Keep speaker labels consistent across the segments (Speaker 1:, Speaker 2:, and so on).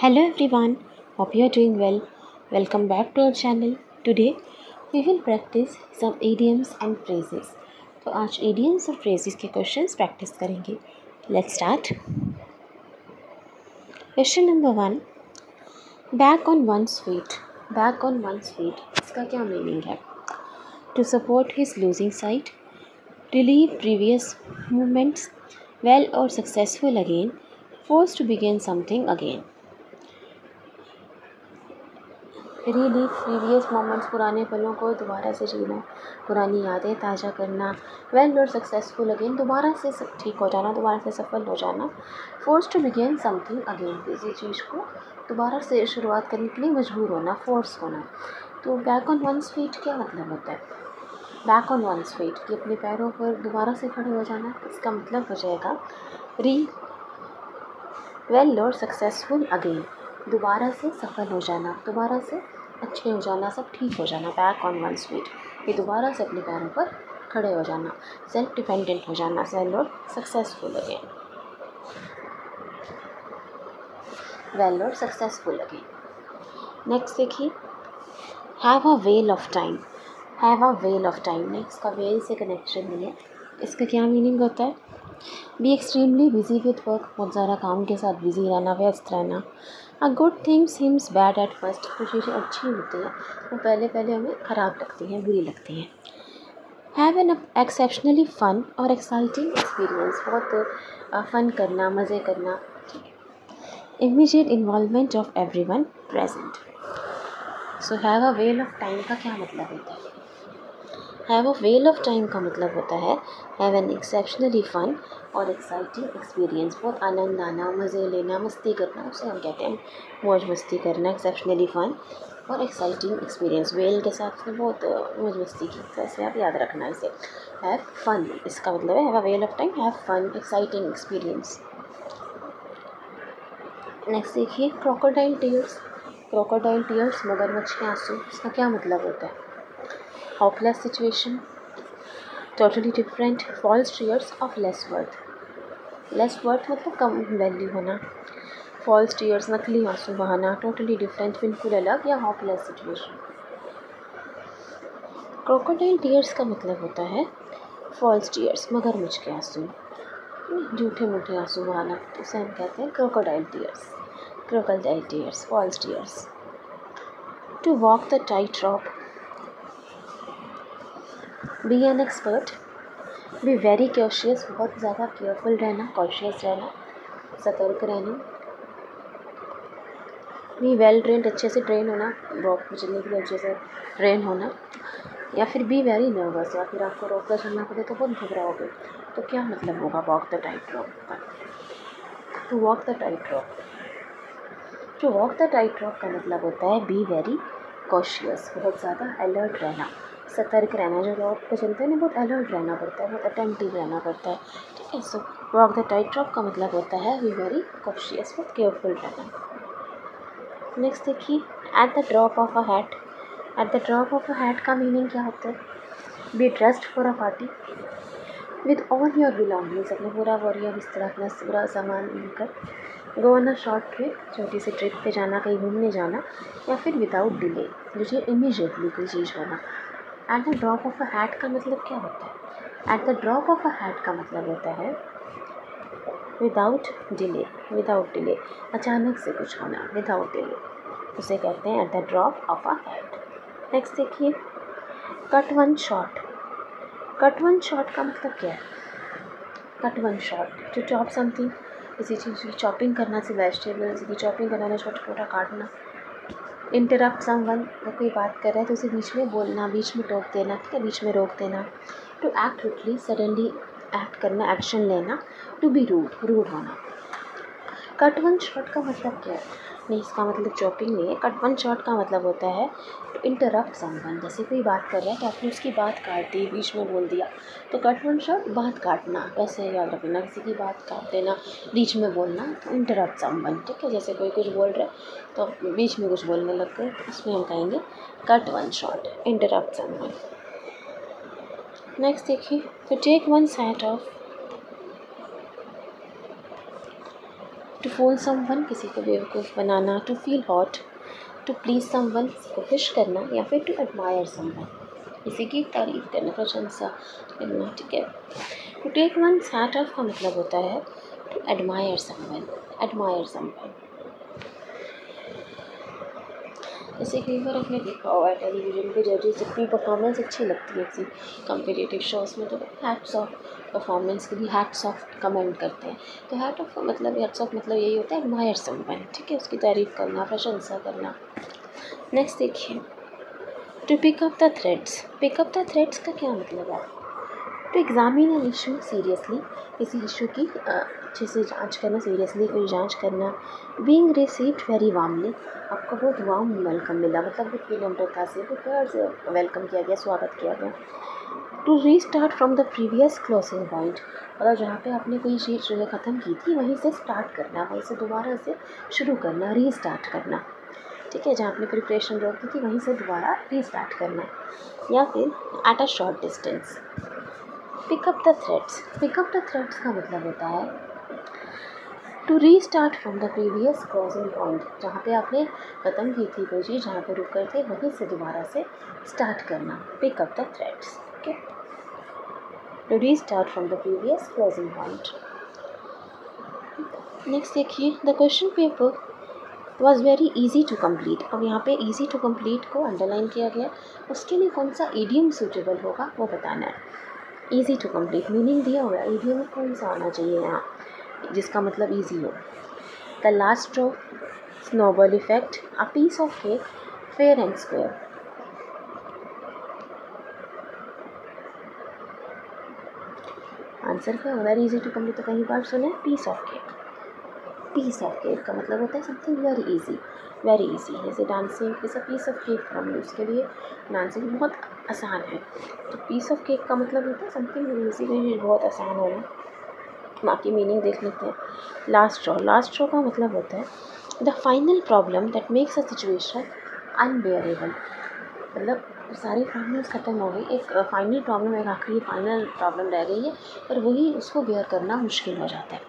Speaker 1: Hello everyone, hope you are doing well. Welcome back to our channel. Today we will practice some idioms and phrases. तो आज idioms और phrases के questions practice करेंगे. Let's start. Question number 1. Back on one's feet. Back on one's feet. इसका क्या meaning है? To support his losing side, relieve previous movements, well or successful again, forced to begin something again. Relieve previous moments, पुराने पलों को दोबारा से जीना, पुरानी यादें ताज़ा करना, वेल और सक्सेसफुल अगेन, दोबारा से सब ठीक हो जाना, दोबारा से सफल हो जाना, force to begin something again, किसी चीज़ को दोबारा से शुरुआत करने के लिए मजबूर होना, फोर्स होना. तो बैक ऑन वंस फीट क्या मतलब होता है? बैक ऑन वंस फीट कि अपने पैरों पर दोबारा से खड़े हो जाना. इसका मतलब हो जाएगा वेल और सक्सेसफुल अगेन, दोबारा से सफल हो जाना, दोबारा से अच्छे हो जाना, सब ठीक हो जाना. बैक ऑन वंस फीट ये दोबारा से अपने पैरों पर खड़े हो जाना, सेल्फ डिपेंडेंट हो जाना, वेल और सक्सेसफुल अगेन, वेल और सक्सेसफुल अगेन. नेक्स्ट देखिए, have a well of time. Have a well of time ने इसका वेल से कनेक्शन नहीं है. इसका क्या मीनिंग होता है? Be extremely busy with work, बहुत ज़्यादा काम के साथ बिजी रहना, व्यस्त रहना. A good thing seems bad at first, कुछ चीज़ें अच्छी होती हैं वो पहले हमें ख़राब लगती हैं, बुरी लगती हैं. हैव एन एक्सेप्शनली फ़न और एक्साइटिंग एक्सपीरियंस, बहुत फ़न करना, मज़े करना. Immediate involvement of everyone present. So have a well of time का क्या मतलब होता है? Have a well of time का मतलब होता है हैव एन एक्सेप्शनली फ़न और एक्साइटिंग एक्सपीरियंस, बहुत आनंद आना, मज़े लेना, मस्ती करना, उसे हम कहते हैं मौज मस्ती करना. एक्सेप्शनली फ़न और एक्साइटिंग एक्सपीरियंस, वेल के साथ में बहुत मौज मस्ती की, तो ऐसे आप याद रखना इसे. हैव फन इसका मतलब है have a well of time, have fun, exciting experience. Next देखिए, क्रोकोडाइल टीयर्स. क्रोकोडाइल टीयर्स मगरमच्छ के आंसू, इसका क्या मतलब होता है? Hopeless situation, totally different, false tears of less worth. Less worth मतलब कम वैल्यू होना, फॉल्स टीयर्स नकली आंसू बहाना, टोटली डिफरेंट बिल्कुल अलग, या हॉपलेस सिचुएशन. क्रोकोडाइल टीयर्स का मतलब होता है फॉल्स टीयर्स, मगरमच्छ के आंसू, झूठे मूठे आंसू बहाना, उसे हम कहते हैं crocodile tears. Crocodile tears, false tears. To walk the tight rope, be an expert, be very cautious, बहुत ज़्यादा केयरफुल रहना, कॉशियस रहना, सतर्क रहना. बी वेल ट्रेंड, अच्छे से ट्रेन होना, रॉप पर चलने के लिए अच्छे से ट्रेन होना. या फिर बी वेरी नर्वस, या फिर आपको रॉप पर चलना पड़े तो बहुत घबराओगे. तो क्या मतलब होगा वॉक द टाइट रॉप का? To walk the tight rope, to walk the tight rope का मतलब होता है बी वेरी कॉशियस, बहुत ज़्यादा अलर्ट रहना, सतर्क रहना. जो रॉप पर चलते हैं ना, बहुत अलर्ट रहना पड़ता है, बहुत अटेंटिव रहना पड़ता है. ठीक है. So walk the tight rope का मतलब होता है बी वेरी कॉशियस, बहुत केयरफुल रहना. नेक्स्ट देखिए, eight the drop of a hat. Eight the drop of a hat का मीनिंग क्या होता है? Be dressed for a party with all your belongings, अपना पूरा बोरिया बिस्तर, अपना पूरा सामान लेकर. Go on a short trip, छोटी सी ट्रिप पे जाना, कहीं घूमने जाना. या फिर विदाउट डिले, मुझे इमीडिएटली कोई चीज़ होना. Eight the drop of a hat का मतलब क्या होता है? Eight the drop of a hat का मतलब होता है विदाउट डिले. विदाउट डिले, अचानक से कुछ होना, विदाउट डिले, उसे कहते हैं at the drop of a hat. Next देखिए, cut one shot. Cut one shot का मतलब क्या है? Cut one shot, to chop something, किसी चीज़ की चॉपिंग करना, से वेजिटेबल्स की चॉपिंग करना, छोटा छोटा काटना. इंटरप्ट समवन, अगर कोई बात कर रहा है तो उसे बीच में बोलना, बीच में टोक देना. ठीक है, बीच में रोक देना. To act quickly, suddenly act करना, एक्शन लेना. टू बी रूड, रूड होना. कट वन शॉट का मतलब क्या है? नहीं, इसका मतलब चॉपिंग नहीं है. कट वन शॉट का मतलब होता है टू इंटरप्ट समवन, जैसे कोई बात कर रहा है तो आपने उसकी बात काट दी, बीच में बोल दिया, तो कट वन शॉट बात काटना, वैसे याद रखना, किसी की बात काट देना, बीच में बोलना, तो इंटरप्ट समवन. ठीक है, जैसे कोई कुछ बोल रहा है तो बीच में कुछ बोलने लग गए, तो इसमें हम कहेंगे cut one shot, interrupt someone. Next देखिए, to take one side off. To fool someone, किसी को बेवकूफ़ बनाना, to feel hot, to please someone, किसी को खुश करना, या फिर टू एडमायर समवन, किसी की तारीफ़ करना, प्रशंसा करना, ठीक है। To take one's hat off का मतलब होता है to admire someone, admire someone. जैसे कई बार आपने देखा होगा टेलीविज़न पे जजेस अपनी परफॉर्मेंस अच्छी लगती है किसी कॉम्पिटिटिव शोज़ में, तो हैट्स ऑफ परफॉर्मेंस के लिए हैट्स ऑफ कमेंट करते हैं। तो हैट ऑफ हैट्स ऑफ मतलब यही होता है एडमायर समवन, ठीक है, उसकी तारीफ़ करना, प्रशंसा करना। नेक्स्ट देखिए, to pick up the threads. Pick up the threads का क्या मतलब है? To examine an issue seriously, किसी इशू की अच्छे से जांच करना, सीरियसली कोई जांच करना। बीइंग रिसीव्ड वेरी वार्मली, आपको बहुत वार्म वेलकम मिला, मतलब बहुत विनम्रता से, बहुत प्यार से वेलकम किया गया, स्वागत किया गया। To restart from the previous closing point, मतलब जहाँ पे आपने कोई चीज़ जो है ख़त्म की थी वहीं से स्टार्ट करना, वहीं से दोबारा से शुरू करना, रीस्टार्ट करना, ठीक है। जहाँ आपने प्रिपरेशन रोक दी थी वहीं से दोबारा रीस्टार्ट करना। या फिर at a short distance. Pick up the threads, pick up the threads का मतलब होता है to restart from the previous closing point, जहाँ पे आपने ख़त्म की थी कोई चीज़, जहाँ पे रुक कर थे वहीं से दोबारा से स्टार्ट करना, pickup the threads, okay. To restart from the previous closing point. Next देखिए, the question paper was very easy to complete. अब यहाँ पे ईजी टू कम्प्लीट को अंडरलाइन किया गया, उसके लिए कौन सा ईडियम सूटेबल होगा वो बताना है। ईजी टू कम्प्लीट मीनिंग दिया हुआ है, ईडियम कौन सा आना चाहिए यहाँ जिसका मतलब ईजी हो। The last straw, snowball effect, a piece of cake, fair and square. Answer क्या होगा? इजी टू कम्प्लीट तो कहीं बार सुने, piece of cake. Piece of cake का मतलब होता है something very easy, very easy. जैसे dancing is a piece of cake from you, उसके लिए डांसिंग बहुत आसान है, तो पीस ऑफ केक का मतलब होता है समथिंग वेरी इजी, कोई चीज़ बहुत आसान होना। बाकी मीनिंग देख लेते हैं। लास्ट स्ट्रॉ, लास्ट स्ट्रॉ का मतलब होता है the final problem that makes a situation unbearable, मतलब सारी प्रॉब्लम्स ख़त्म हो गई, एक फाइनल प्रॉब्लम, एक आखिरी फाइनल प्रॉब्लम रह गई है और वही उसको बेयर करना मुश्किल हो जाता है,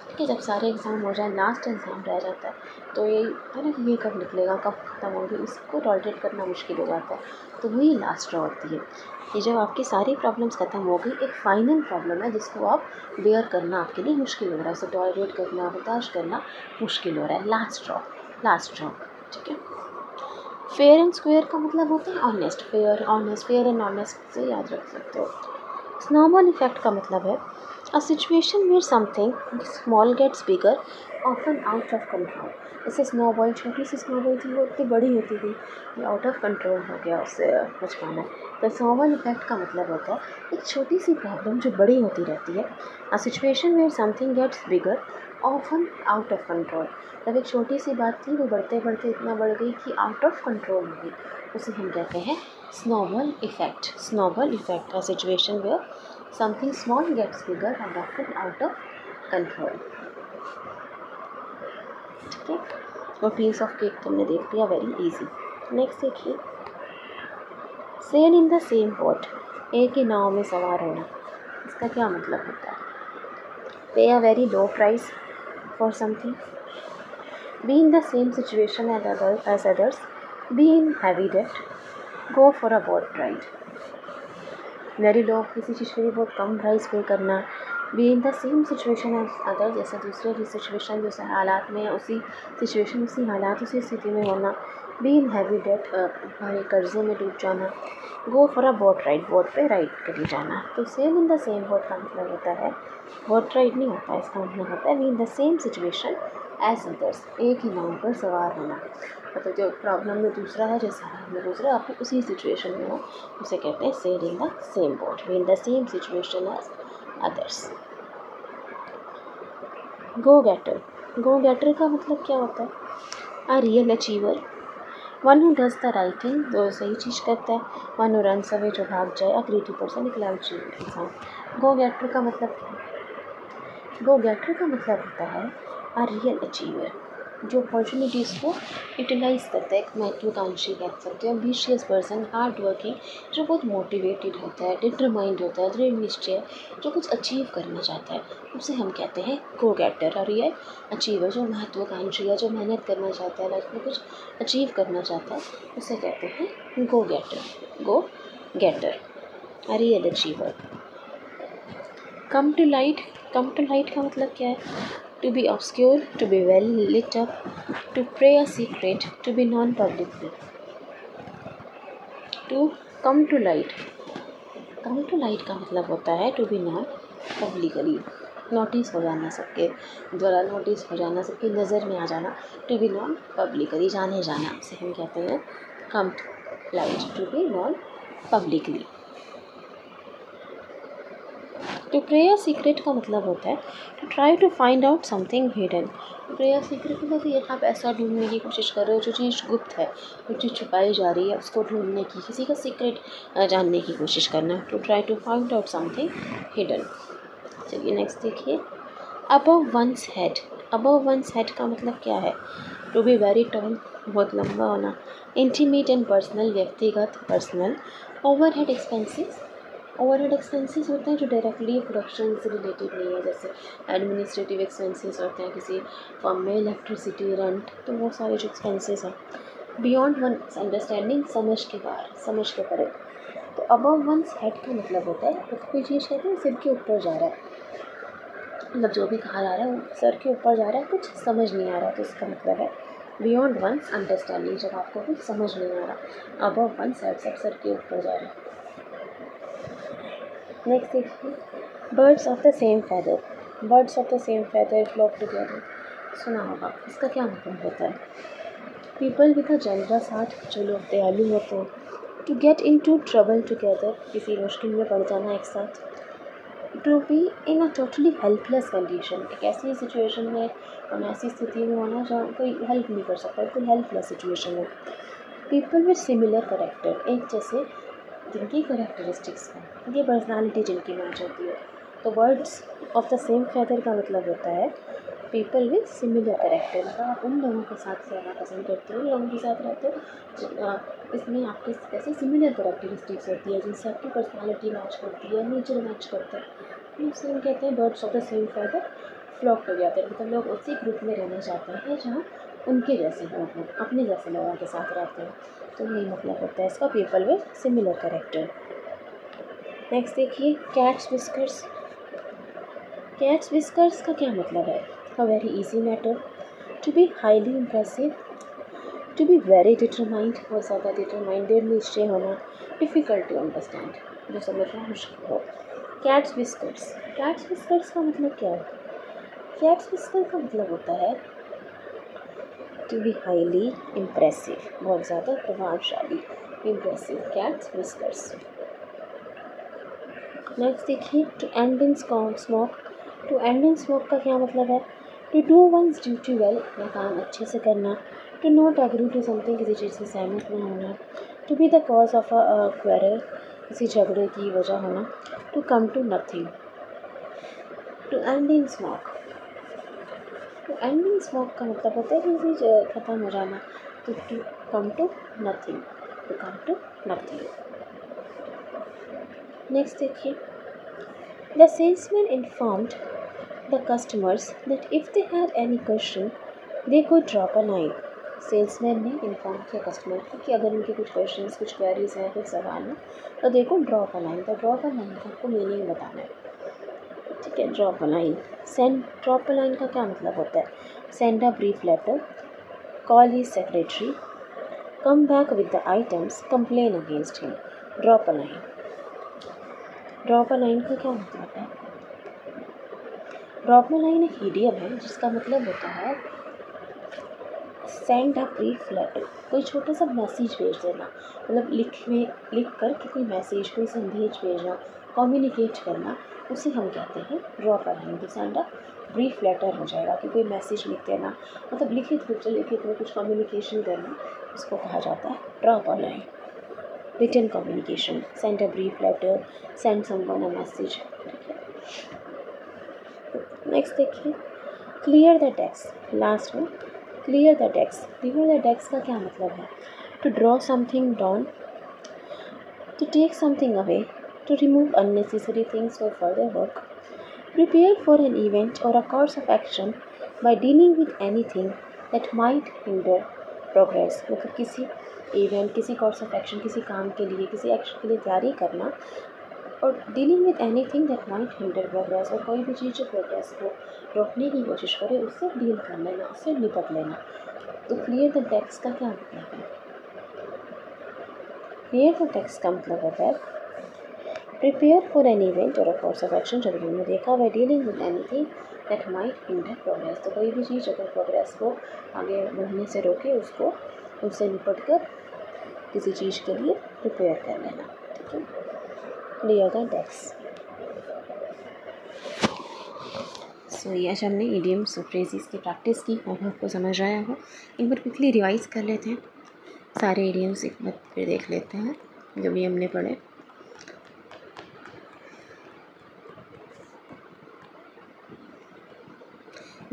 Speaker 1: ठीक है। जब सारे एग्ज़ाम हो जाए, लास्ट एग्ज़ाम रह जाता है, तो ये है ना कि ये कब निकलेगा, कब ख़त्म होगी, इसको टॉलरेट करना मुश्किल हो जाता है, तो वही लास्ट स्ट्रॉ होती है कि जब आपकी सारी प्रॉब्लम्स ख़त्म हो गई, एक फ़ाइनल प्रॉब्लम है जिसको आप बेयर करना आपके लिए मुश्किल हो रहा है, उसे टॉलरेट करना, बर्दाश्त करना मुश्किल हो रहा है, लास्ट स्ट्रॉ, लास्ट स्ट्रॉ, ठीक है। फेयर एंड स्क्वायर का मतलब होता है honest, fair honest, fair and honest से याद रख सकते हो। स्नोबॉल इफेक्ट का मतलब है a situation where something small gets bigger often out of control. जैसे स्नोबॉल, छोटी सी स्नोबॉल थी वो इतनी बड़ी होती थी, ये आउट ऑफ कंट्रोल हो गया, उससे बच पाना। तो स्नोबॉल इफेक्ट का मतलब होता है एक छोटी सी प्रॉब्लम जो बड़ी होती रहती है। A situation where something gets bigger often out of control, जब एक छोटी सी बात थी वो बढ़ते बढ़ते इतना बढ़ गई कि आउट ऑफ कंट्रोल हो गई, उसे हम कहते हैं snowball effect. Snowball effect a situation where something small gets bigger and often out of control, ठीक है। और पीस ऑफ केक तुमने देख लिया, वेरी इजी। नेक्स्ट देखिए, sail in the same boat, एक ही नाव में सवार होना, इसका क्या मतलब होता है? पे a very low price for something, be in the same situation as others, be in heavy debt, go for a boat ride। Very low, किसी चीज़ के लिए बहुत कम प्राइस पे करना। be in the same situation as others, जैसे दूसरे की situation, जैसे हालात में, उसी सिचुएशन, उसी हालात, उसी स्थिति में होना। be in heavy debt, भारी कर्जे में डूब जाना। go for a boat ride, boat पे राइड करी जाना। तो same in the same boat का मतलब होता है बोट राइड नहीं होता, इसका मतलब होता है be in the same situation as others, एक ही नाव पर सवार होना, मतलब जो प्रॉब्लम में दूसरा है, जैसा हाल में दूसरा, आप उसी सिचुएशन में हो, उसे कहते हैं sail in the same boat, be in the same situation as others. Go getter, go getter का मतलब क्या होता है? A real achiever, one who does the right thing, जो सही चीज़ करता है। वन हु रन्स अवे, जो भाग जाए। अ क्रिएटिव पर्सन, एक लालची इंसान। गो गेटर का मतलब क्या है? गो गेटर का मतलब होता है अ रियल अचीवर, जो अपॉर्चुनिटीज़ को यूटिलाइज़ करता है, एक महत्वाकांक्षी कह सकते हैं, एम्बिशियस पर्सन, हार्ड वर्किंग, जो बहुत मोटिवेटेड होता है, डिटरमाइंड होता है, दृढ़ निश्चय, जो कुछ अचीव करना चाहता है, उसे हम कहते हैं गो गेटर। और ये अचीवर, जो महत्वाकांक्षी है, जो मेहनत करना चाहता है, लाइफ में कुछ अचीव करना चाहता है, उसे कहते हैं go getter. Go getter, a real achiever. Come to light, come to light का मतलब क्या है? To be obscure, to be well lit up, to pray a secret, to be non publicly. To come to light, come to light का मतलब होता है to be non publicly, notice हो जाना, सबके द्वारा नोटिस हो जाना, सबकी नज़र में आ जाना। टू बी नॉन पब्लिकली, जाने जाना, उसे हम कहते हैं come to light, to be non publicly. To pray a secret का मतलब होता है to try to find out something hidden. Pray a secret मतलब ये आप ऐसा ढूंढने की कोशिश कर रहे हो जो चीज़ गुप्त है, जो चीज़ छुपाई जा रही है, उसको ढूंढने की, किसी का सीक्रेट जानने की कोशिश करना। To try to find out something hidden. चलिए नेक्स्ट देखिए, above one's head. Above one's head का मतलब क्या है? टू बी वेरी टॉल, बहुत लंबा होना। इंटीमेट एंड पर्सनल, व्यक्तिगत, personal. Overhead expenses, overhead expenses होते हैं जो डायरेक्टली प्रोडक्शन से रिलेटेड नहीं है, जैसे एडमिनिस्ट्रेटिव एक्सपेंसेस होते हैं किसी फॉर्म में, इलेक्ट्रिसिटी, रेंट, तो वो सारे जो एक्सपेंसेस हैं। बियॉन्ड वन अंडरस्टैंडिंग, समझ के बाहर, समझ के परे। तो अबव वंस हेड का मतलब होता है तो कोई चीज़ कहते हैं सिर के ऊपर जा रहा है, मतलब जो भी कहा जा रहा है वो सर के ऊपर जा रहा है, कुछ समझ नहीं आ रहा, तो इसका मतलब है बियॉन्ड वंस अंडरस्टैंडिंग, जब आपको कुछ समझ नहीं आ रहा। अबव वंस हेड, सब सर के ऊपर जा रहा है। नेक्स्ट देखिए, birds of the same feather. Birds of the same feather flock together, सुना होगा। इसका क्या मतलब होता है? People with a generous heart, जो लोग दयालु होते हैं। To get into trouble together, किसी मुश्किल में पड़ जाना एक साथ। To be in a totally helpless condition, एक ऐसी सिचुएशन में, हम ऐसी स्थिति में होना जहाँ कोई हेल्प नहीं कर सकता, बिल्कुल हेल्पलेस सिचुएशन है। पीपल विद सिमिलर करेक्टर, एक जैसे जिनकी करेक्टरिस्टिक्स हैं, ये पर्सनालिटी जिनकी मैच होती है। तो words of the same feather का मतलब होता है पीपल विद सिमिलर करेक्टर, मतलब आप उन लोगों के साथ रहना पसंद करते हो, लोगों के साथ रहते हो इसमें आपके ऐसे सिमिलर करेक्टरिस्टिक्स होती है, जिनसे आपकी पर्सनालिटी मैच करती है, नेचर मैच करता है। इससे हम कहते हैं birds of the same feather flock हो जाते हैं, मतलब लोग उसी ग्रुप में रहना चाहते हैं जहाँ उनके जैसे लोग हों, अपने जैसे लोगों के साथ रहते हैं। तो यही मतलब होता है इसका, people with similar character. Next देखिए, कैट्स विस्कर्स। कैट्स विस्कर्स का क्या मतलब है? A very easy matter, to be highly impressive, to be very determined, बहुत ज़्यादा डिटरमाइंडेड, निश्चय होना, डिफ़िकल्ट टू अंडरस्टैंड, जो समझना मुश्किल हो। कैट्स विस्कर्स, कैट्स विस्कर्स का मतलब क्या है? कैट्स विस्कर का मतलब होता है टू बी हाईली इम्प्रेसिव, बहुत ज़्यादा प्रभावशाली, इम्प्रेसिव, कैट्स विस्कर्स। नेक्स्ट देखिए, to end in smoke. To end in smoke का क्या मतलब है? To do one's duty well, अपना काम अच्छे से करना। To not agree to something, किसी चीज़ से सहमत न होना। To be the cause of a quarrel, किसी झगड़े की वजह होना। To come to nothing, to end in smoke. To end in smoke का मतलब होता है किसी चीज़ ख़त्म हो जाना। तो to come to nothing, to come to nothing. Next देखिए, the salesman informed the customers that if they had any question they could drop a line. Salesman ने इन्फॉर्म किया कस्टमर को कि अगर उनके कुछ क्वेश्चंस, कुछ क्वेरीज हैं, कुछ सवाल हैं, तो they could drop a line. तो ड्रॉप अ लाइन का आपको मीनिंग बताना है, ठीक है? Drop a line, send, drop a line का क्या मतलब होता है? Send a brief letter, call his secretary, come back with the items, complain against him. Drop a line, drop a line का क्या मतलब है? ड्रॉप अ लाइन एक ईडियम है जिसका मतलब होता है सेंड अ ब्रीफ लेटर, कोई छोटा सा मैसेज भेज देना, मतलब लिख कर के कोई मैसेज, कोई संदेश भेजना, कम्युनिकेट करना, उसे हम कहते हैं ड्रॉप अ लाइन। तो सेंड अ ब्रीफ लेटर हो जाएगा कि कोई मैसेज लिख देना, मतलब लिखित रूप से, लिखित में कुछ कम्युनिकेशन करना, उसको कहा जाता है drop a line. Written communication, send a brief letter, send someone a message, ठीक है? नेक्स्ट देखिए, क्लियर द डेस्क, लास्ट में clear the desk. Clear the desk का क्या मतलब है? To draw something down, to take something away, to remove unnecessary things for further work. Prepare for an event or a course of action by dealing with anything that might hinder progress. मतलब किसी event, किसी course of action, किसी काम के लिए, किसी action के लिए तैयारी करना, और dealing with anything that might hinder progress, और कोई भी चीज़ जो प्रोग्रेस को रोकने की कोशिश करे उससे डील कर लेना, उससे निपट लेना। तो क्लियर द टेक्स्ट का क्या मतलब है? क्लियर द टेक्स्ट का मतलब होता है प्रिपेयर फॉर एन इवेंट और अ कोर्स ऑफ एक्शन, जब हमने देखा by dealing with anything that might hinder progress. तो कोई भी चीज़ अगर प्रोग्रेस को आगे बढ़ने से रोके, उसको उससे निपट कर किसी चीज़ के लिए प्रिपेयर कर लेना। ठीक है, क्लियर द टेक्स्ट। सो ये आज हमने इडियम्स और फ्रेजेस की प्रैक्टिस की और आपको समझ आया हो। एक बार क्विकली रिवाइज कर लेते हैं सारे इडियम्स, एक बार फिर देख लेते हैं जो भी हमने पढ़े।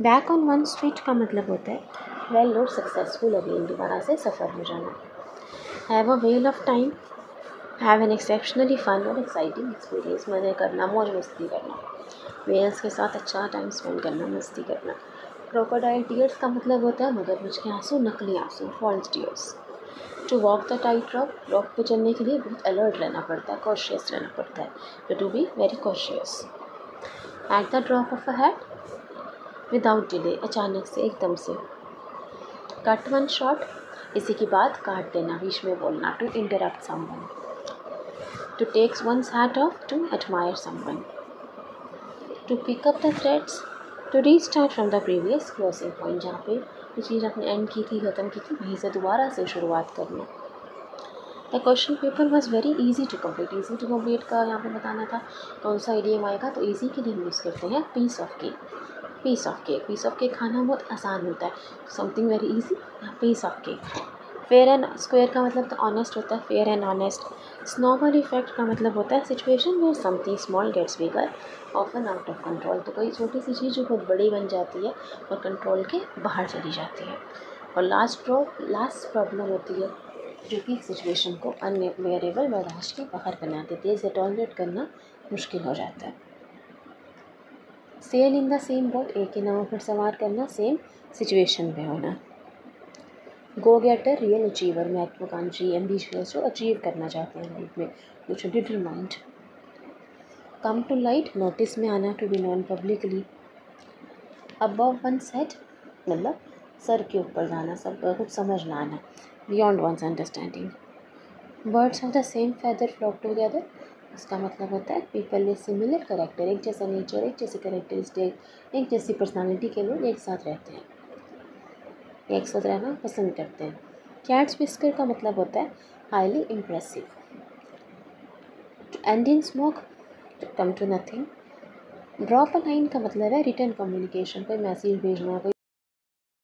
Speaker 1: बैक ऑन वन स्ट्रीट का मतलब होता है वेल और सक्सेसफुल अगेन, दोबारा से सफ़र हो जाना। Have a well of time, have an exceptionally fun और एक्साइटिंग एक्सपीरियंस, मज़े करना, मौज मस्ती करना, वेल्स के साथ अच्छा टाइम स्पेंड करना, मस्ती करना। क्रोकोडाइल टीयर्स का मतलब होता है मगरमच्छ के आंसू, नकली आंसू, false tears. To walk the tight rock, rock पे चलने के लिए बहुत अलर्ट रहना पड़ता है, कॉशियस रहना पड़ता है, तो to be very cautious. At the drop of a hat, without delay, अचानक से, एकदम से। कट वन शॉट, इसी की बात काट देना, बीच में बोलना, to interrupt someone. To take one's hat off, to admire someone. To pick up the threads, to restart from the previous closing point, जहाँ पे जो चीज़ आपने एंड की थी, ख़त्म की थी, वहीं से दोबारा से शुरुआत करना। The question paper was very easy to complete. Easy to complete का यहाँ पे बताना था कौन सा इडियम आएगा, तो ईजी के लिए हम यूज़ करते हैं piece of cake. Piece of cake, piece of cake खाना बहुत आसान होता है, something very easy, piece of cake. Fair and square का मतलब तो ऑनेस्ट होता है, fair and honest. Snowball effect का मतलब होता है situation where something small gets bigger often out of control, तो कोई छोटी सी चीज़ जो बहुत बड़ी बन जाती है और कंट्रोल के बाहर चली जाती है। और लास्ट प्रॉब्लम होती है जो कि सिचुएशन को अनवेरिएबल बर्दाश्त के बाहर बना देती है, इसे टॉलरेट करना मुश्किल हो जाता है। Sail in the same boat, एक ही नाव पर सवार करना, सेम सिचुएशन में होना। गो गेटर, रियल अचीवर, महत्वाकांक्षी, एम्बिशियस, जो अचीव करना चाहते हैं लाइफ में, कुछ determined. Come to light, notice में आना, to be known publicly. Above one's head, मतलब सर के ऊपर जाना, सब कुछ समझ ना आना, beyond one's understanding. Birds of the same feather flock together, इसका मतलब होता है पीपल विद सिमिलर करेक्टर, एक जैसा नेचर, एक जैसी करेक्टरिस्टिक, एक जैसी पर्सनालिटी के लोग एक साथ रहते हैं, एक साथ रहना पसंद करते हैं। कैट्स विस्कर का मतलब होता है highly impressive. To end in smoke, to come to nothing. Drop a line का मतलब है रिटर्न कम्युनिकेशन, कोई मैसेज भेजना, कोई